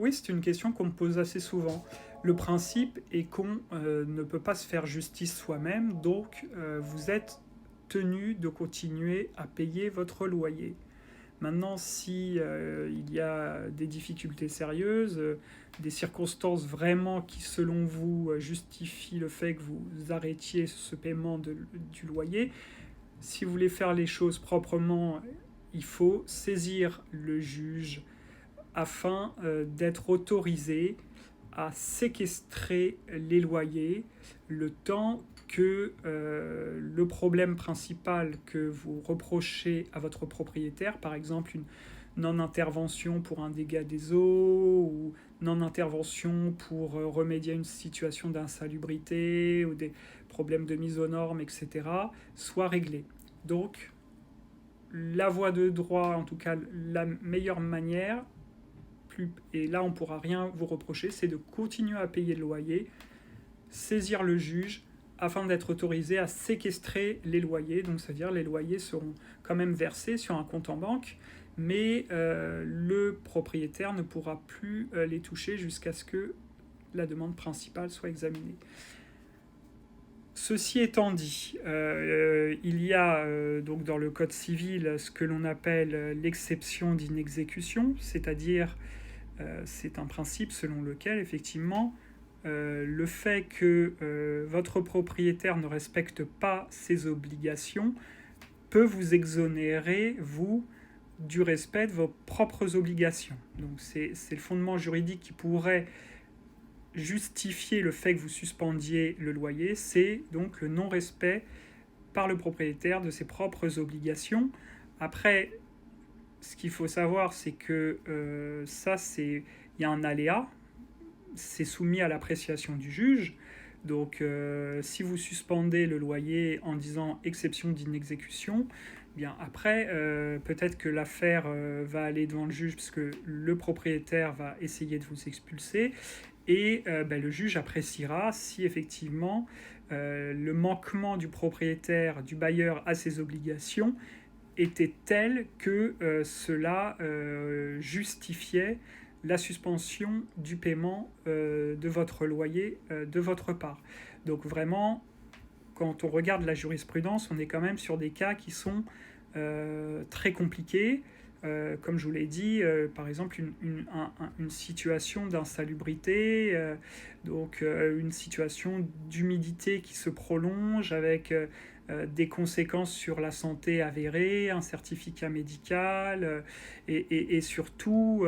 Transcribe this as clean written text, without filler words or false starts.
Oui, c'est une question qu'on me pose assez souvent. Le principe est qu'on ne peut pas se faire justice soi-même, donc vous êtes tenu de continuer à payer votre loyer. Maintenant, si il y a des difficultés sérieuses, des circonstances vraiment qui, selon vous, justifient le fait que vous arrêtiez ce paiement du loyer, si vous voulez faire les choses proprement, il faut saisir le juge afin d'être autorisé à séquestrer les loyers le temps que le problème principal que vous reprochez à votre propriétaire, par exemple une non-intervention pour un dégât des eaux ou non-intervention pour remédier à une situation d'insalubrité ou des problèmes de mise aux normes, etc., soit réglé. Donc, la voie de droit, en tout cas la meilleure manière, et là on ne pourra rien vous reprocher, c'est de continuer à payer le loyer, saisir le juge afin d'être autorisé à séquestrer les loyers. Donc c'est-à-dire les loyers seront quand même versés sur un compte en banque, mais le propriétaire ne pourra plus les toucher jusqu'à ce que la demande principale soit examinée. Ceci étant dit, il y a donc dans le Code civil ce que l'on appelle l'exception d'inexécution, c'est-à-dire c'est un principe selon lequel, effectivement, le fait que votre propriétaire ne respecte pas ses obligations peut vous exonérer, vous, du respect de vos propres obligations. Donc c'est le fondement juridique qui pourrait justifier le fait que vous suspendiez le loyer, c'est donc le non-respect par le propriétaire de ses propres obligations. Après, ce qu'il faut savoir, c'est que il y a un aléa, c'est soumis à l'appréciation du juge. Donc, si vous suspendez le loyer en disant exception d'inexécution, bien après, peut-être que l'affaire va aller devant le juge parce que le propriétaire va essayer de vous expulser et le juge appréciera si effectivement le manquement du propriétaire, du bailleur à ses obligations était tel que cela justifiait la suspension du paiement de votre loyer de votre part. Donc vraiment, quand on regarde la jurisprudence, on est quand même sur des cas qui sont très compliqués. Comme je vous l'ai dit, par exemple une situation d'insalubrité, une situation d'humidité qui se prolonge avec des conséquences sur la santé avérées, un certificat médical et surtout